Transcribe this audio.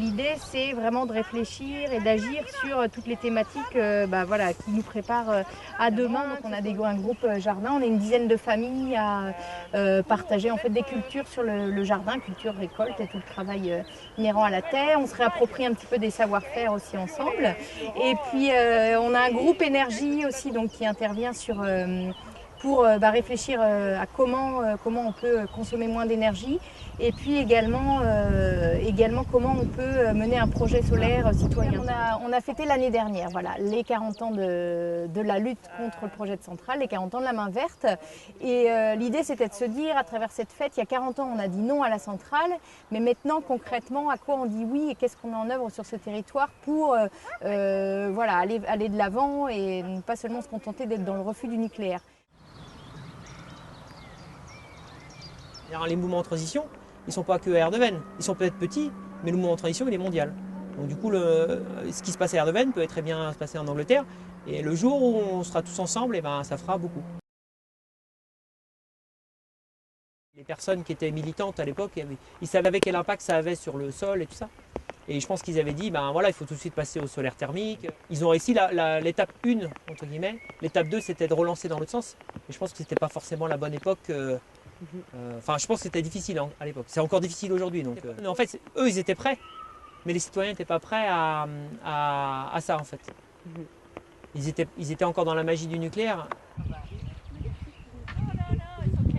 l'idée, c'est vraiment de réfléchir et d'agir sur toutes les thématiques voilà, qui nous préparent à demain. Donc, on a un groupe jardin, on est une dizaine de familles à partager en fait, des cultures sur le jardin, culture, récolte et tout le travail inhérent à la terre. On se réapproprie un petit peu des savoir-faire aussi ensemble. Et puis, on a un groupe énergie aussi donc, qui intervient pour réfléchir à comment on peut consommer moins d'énergie et puis également comment on peut mener un projet solaire citoyen. On a fêté l'année dernière les 40 ans de la lutte contre le projet de centrale, les 40 ans de la main verte. Et l'idée c'était de se dire à travers cette fête, il y a 40 ans on a dit non à la centrale, mais maintenant concrètement à quoi on dit oui et qu'est-ce qu'on met en œuvre sur ce territoire pour aller de l'avant et ne pas seulement se contenter d'être dans le refus du nucléaire. Les mouvements en transition, ils ne sont pas que à Erdeven. Ils sont peut-être petits, mais le mouvement en transition, il est mondial. Donc du coup, ce qui se passe à Erdeven peut très bien se passer en Angleterre. Et le jour où on sera tous ensemble, ça fera beaucoup. Les personnes qui étaient militantes à l'époque, ils savaient quel impact ça avait sur le sol et tout ça. Et je pense qu'ils avaient dit, il faut tout de suite passer au solaire thermique. Ils ont réussi l'étape 1, entre guillemets. L'étape 2, c'était de relancer dans l'autre sens. Et je pense que ce n'était pas forcément la bonne époque. Je pense que c'était difficile à l'époque. C'est encore difficile aujourd'hui. En fait, eux, ils étaient prêts. Mais les citoyens n'étaient pas prêts à ça, en fait. Ils étaient encore dans la magie du nucléaire.